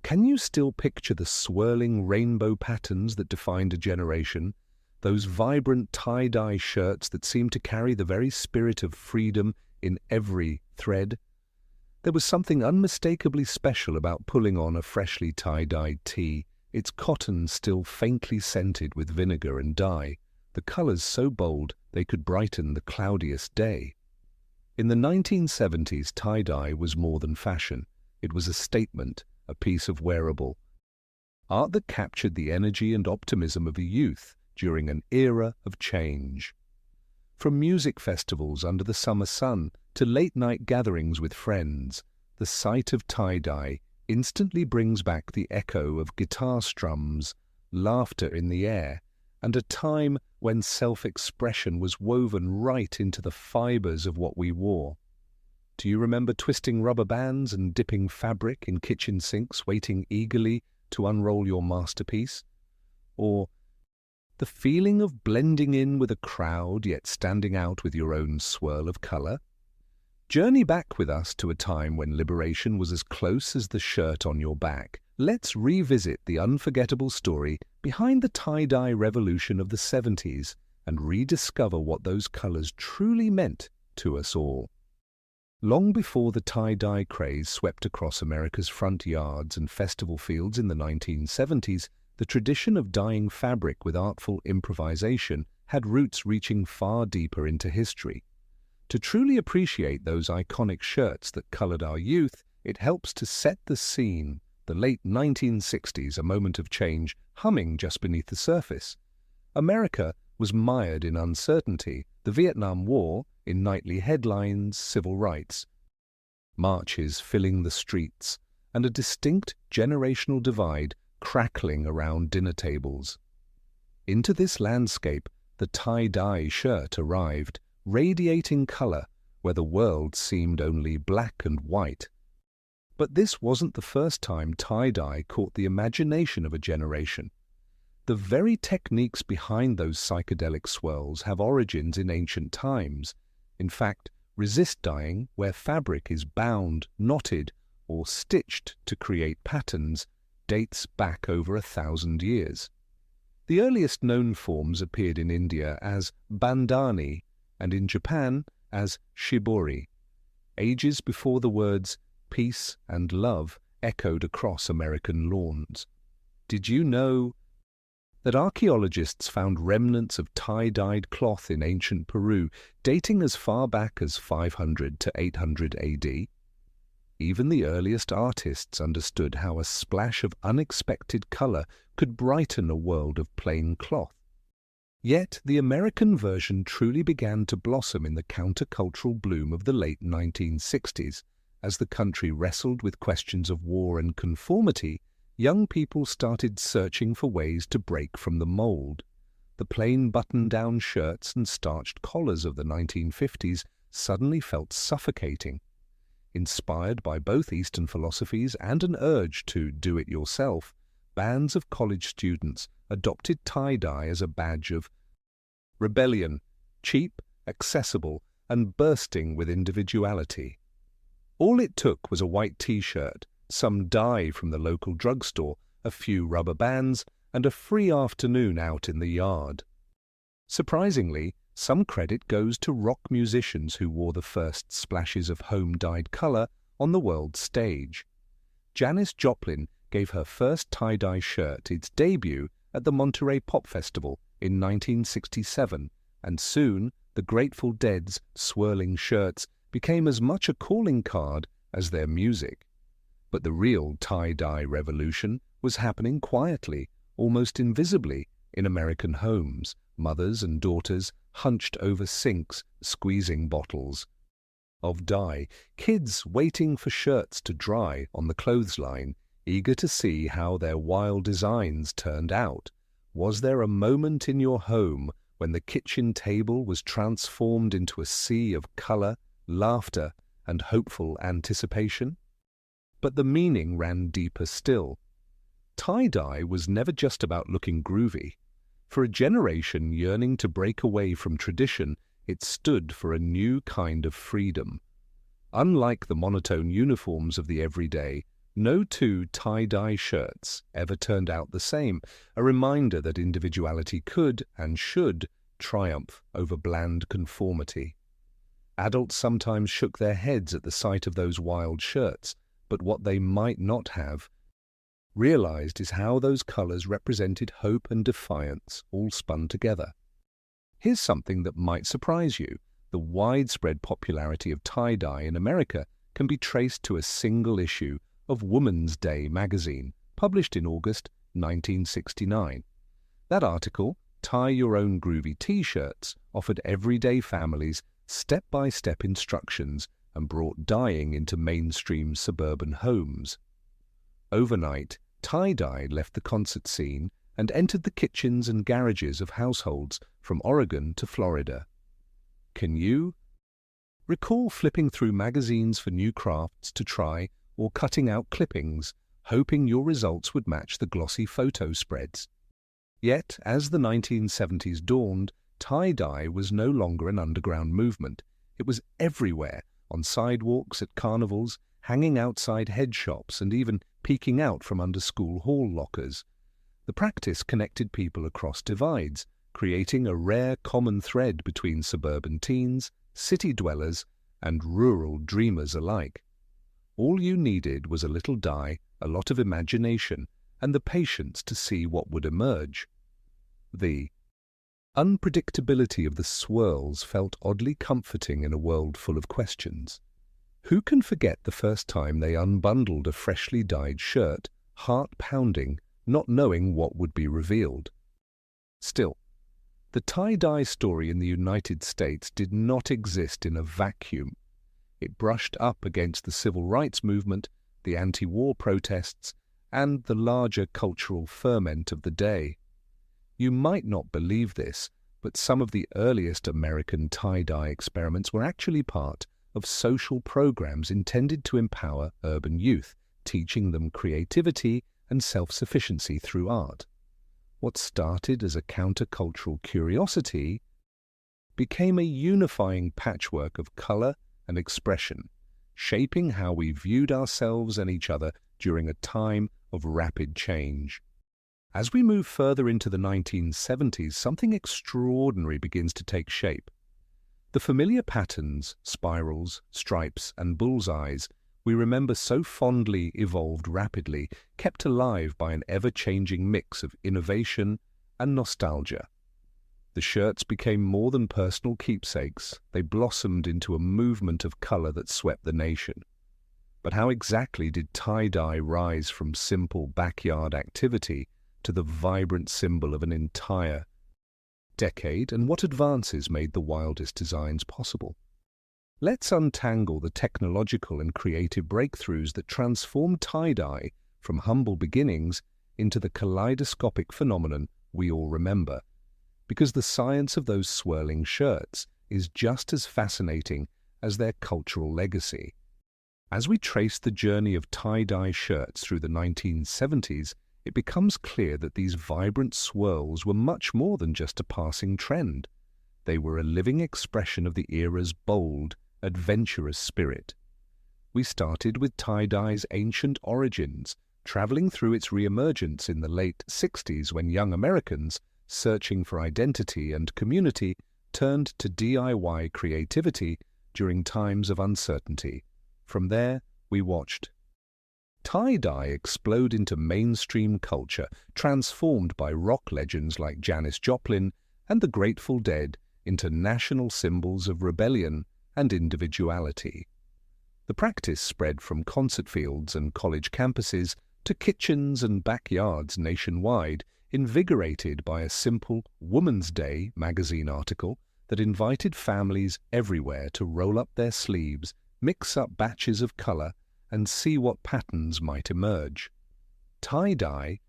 Can you still picture the swirling rainbow patterns that defined a generation? Those vibrant tie-dye shirts that seemed to carry the very spirit of freedom in every thread? There was something unmistakably special about pulling on a freshly tie-dyed tee, its cotton still faintly scented with vinegar and dye, the colors so bold they could brighten the cloudiest day. In the 1970s, tie-dye was more than fashion. It was a statement, a piece of wearable art that captured the energy and optimism of a youth during an era of change. From music festivals under the summer sun to late-night gatherings with friends, the sight of tie-dye instantly brings back the echo of guitar strums, laughter in the air, and a time when self-expression was woven right into the fibers of what we wore. Do you remember twisting rubber bands and dipping fabric in kitchen sinks, waiting eagerly to unroll your masterpiece? Or the feeling of blending in with a crowd yet standing out with your own swirl of color? Journey back with us to a time when liberation was as close as the shirt on your back. Let's revisit the unforgettable story behind the tie-dye revolution of the 70s and rediscover what those colors truly meant to us all. Long before the tie-dye craze swept across America's front yards and festival fields in the 1970s, the tradition of dyeing fabric with artful improvisation had roots reaching far deeper into history. To truly appreciate those iconic shirts that colored our youth, it helps to set the scene. The late 1960s, a moment of change, humming just beneath the surface. America was mired in uncertainty, the Vietnam War in nightly headlines, civil rights, marches filling the streets, and a distinct generational divide crackling around dinner tables. Into this landscape, the tie-dye shirt arrived, radiating color where the world seemed only black and white. But this wasn't the first time tie-dye caught the imagination of a generation. The very techniques behind those psychedelic swirls have origins in ancient times. In fact, resist dyeing, where fabric is bound, knotted, or stitched to create patterns, dates back over 1,000 years. The earliest known forms appeared in India as bandhani and in Japan as shibori, ages before the words peace and love echoed across American lawns. Did you know that archaeologists found remnants of tie-dyed cloth in ancient Peru dating as far back as 500 to 800 AD? Even the earliest artists understood how a splash of unexpected color could brighten a world of plain cloth. Yet the American version truly began to blossom in the countercultural bloom of the late 1960s. As the country wrestled with questions of war and conformity, young people started searching for ways to break from the mold. The plain button-down shirts and starched collars of the 1950s suddenly felt suffocating. Inspired by both Eastern philosophies and an urge to do it yourself, bands of college students adopted tie-dye as a badge of rebellion, cheap, accessible, and bursting with individuality. All it took was a white t-shirt, some dye from the local drugstore, a few rubber bands, and a free afternoon out in the yard. Surprisingly, some credit goes to rock musicians who wore the first splashes of home-dyed color on the world stage. Janis Joplin gave her first tie-dye shirt its debut at the Monterey Pop Festival in 1967, and soon the Grateful Dead's swirling shirts became as much a calling card as their music. But the real tie-dye revolution was happening quietly, almost invisibly, in American homes, mothers and daughters hunched over sinks, squeezing bottles of dye, kids waiting for shirts to dry on the clothesline, eager to see how their wild designs turned out. Was there a moment in your home when the kitchen table was transformed into a sea of color, laughter, and hopeful anticipation? But the meaning ran deeper still. Tie-dye was never just about looking groovy. For a generation yearning to break away from tradition, it stood for a new kind of freedom. Unlike the monotone uniforms of the everyday, No two tie-dye shirts ever turned out the same, a reminder that individuality could and should triumph over bland conformity. Adults sometimes shook their heads at the sight of those wild shirts, but what they might not have realized is how those colors represented hope and defiance all spun together. Here's something that might surprise you. The widespread popularity of tie-dye in America can be traced to a single issue of Woman's Day magazine, published in August 1969. That article, Tie Your Own Groovy T-shirts, offered everyday families step-by-step instructions and brought dyeing into mainstream suburban homes. Overnight, tie-dye left the concert scene and entered the kitchens and garages of households from Oregon to Florida. Can you recall flipping through magazines for new crafts to try or cutting out clippings, hoping your results would match the glossy photo spreads? Yet, as the 1970s dawned, tie-dye was no longer an underground movement. It was everywhere, on sidewalks, at carnivals, hanging outside head shops, and even peeking out from under school hall lockers. The practice connected people across divides, creating a rare common thread between suburban teens, city dwellers, and rural dreamers alike. All you needed was a little dye, a lot of imagination, and the patience to see what would emerge. The unpredictability of the swirls felt oddly comforting in a world full of questions. Who can forget the first time they unbundled a freshly dyed shirt, heart-pounding, not knowing what would be revealed? Still, the tie-dye story in the United States did not exist in a vacuum. It brushed up against the civil rights movement, the anti-war protests, and the larger cultural ferment of the day. You might not believe this, but some of the earliest American tie-dye experiments were actually part of social programs intended to empower urban youth, teaching them creativity and self-sufficiency through art. What started as a countercultural curiosity became a unifying patchwork of color and expression, shaping how we viewed ourselves and each other during a time of rapid change. As we move further into the 1970s, something extraordinary begins to take shape. The familiar patterns, spirals, stripes, and bullseyes we remember so fondly evolved rapidly, kept alive by an ever-changing mix of innovation and nostalgia. The shirts became more than personal keepsakes. They blossomed into a movement of color that swept the nation. But how exactly did tie-dye rise from simple backyard activity to the vibrant symbol of an entire decade, and what advances made the wildest designs possible? Let's untangle the technological and creative breakthroughs that transformed tie-dye from humble beginnings into the kaleidoscopic phenomenon we all remember, because the science of those swirling shirts is just as fascinating as their cultural legacy. As we trace the journey of tie-dye shirts through the 1970s, it becomes clear that these vibrant swirls were much more than just a passing trend. They were a living expression of the era's bold, adventurous spirit. We started with tie-dye's ancient origins, traveling through its re-emergence in the late 60s when young Americans, searching for identity and community, turned to DIY creativity during times of uncertainty. From there, we watched tie-dye explode into mainstream culture, transformed by rock legends like Janis Joplin and the Grateful Dead into national symbols of rebellion and individuality. The practice spread from concert fields and college campuses to kitchens and backyards nationwide, invigorated by a simple Woman's Day magazine article that invited families everywhere to roll up their sleeves, mix up batches of color, and see what patterns might emerge. Tie-dye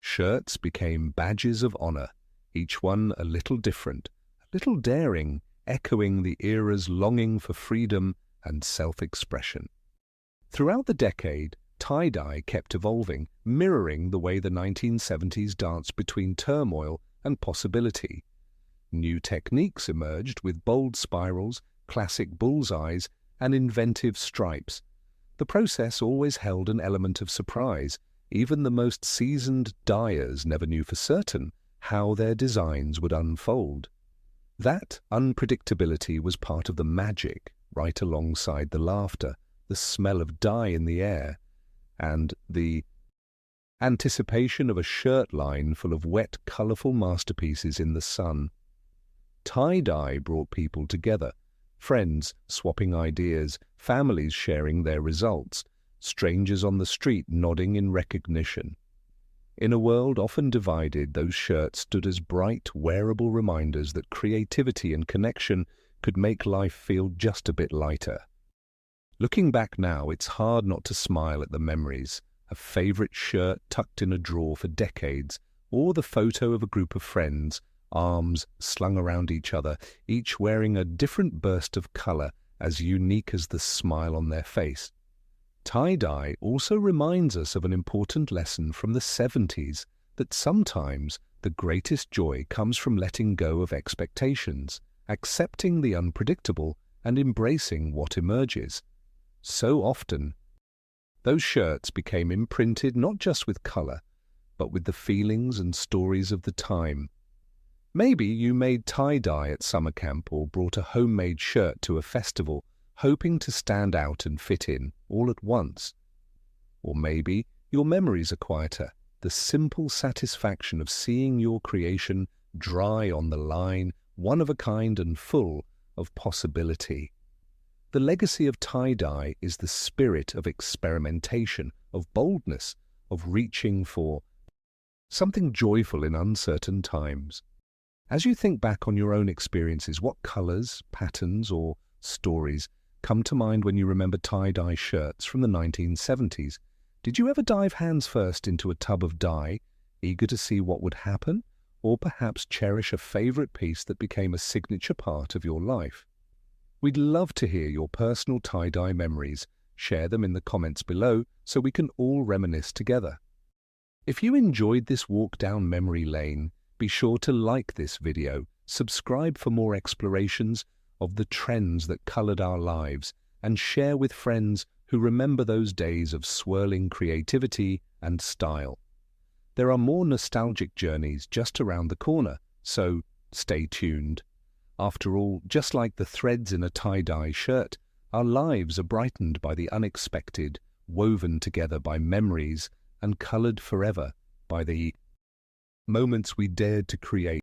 shirts became badges of honor, each one a little different, a little daring, echoing the era's longing for freedom and self-expression. Throughout the decade, tie-dye kept evolving, mirroring the way the 1970s danced between turmoil and possibility. New techniques emerged with bold spirals, classic bullseyes, and inventive stripes. The process always held an element of surprise. Even the most seasoned dyers never knew for certain how their designs would unfold. That unpredictability was part of the magic, right alongside the laughter, the smell of dye in the air, and the anticipation of a shirt line full of wet, colourful masterpieces in the sun. Tie-dye brought people together, friends swapping ideas, families sharing their results, strangers on the street nodding in recognition. In a world often divided, those shirts stood as bright, wearable reminders that creativity and connection could make life feel just a bit lighter. Looking back now, it's hard not to smile at the memories, a favourite shirt tucked in a drawer for decades, or the photo of a group of friends, arms slung around each other, each wearing a different burst of colour, as unique as the smile on their face. Tie-dye also reminds us of an important lesson from the 70s, that sometimes the greatest joy comes from letting go of expectations, accepting the unpredictable, and embracing what emerges. So often, those shirts became imprinted not just with colour, but with the feelings and stories of the time. Maybe you made tie-dye at summer camp or brought a homemade shirt to a festival, hoping to stand out and fit in all at once. Or maybe your memories are quieter, the simple satisfaction of seeing your creation dry on the line, one of a kind and full of possibility. The legacy of tie-dye is the spirit of experimentation, of boldness, of reaching for something joyful in uncertain times. As you think back on your own experiences, what colours, patterns, or stories come to mind when you remember tie-dye shirts from the 1970s? Did you ever dive hands first into a tub of dye, eager to see what would happen, or perhaps cherish a favourite piece that became a signature part of your life? We'd love to hear your personal tie-dye memories. Share them in the comments below so we can all reminisce together. If you enjoyed this walk down memory lane, be sure to like this video, subscribe for more explorations of the trends that coloured our lives, and share with friends who remember those days of swirling creativity and style. There are more nostalgic journeys just around the corner, so stay tuned. After all, just like the threads in a tie-dye shirt, our lives are brightened by the unexpected, woven together by memories, and coloured forever by the moments we dared to create.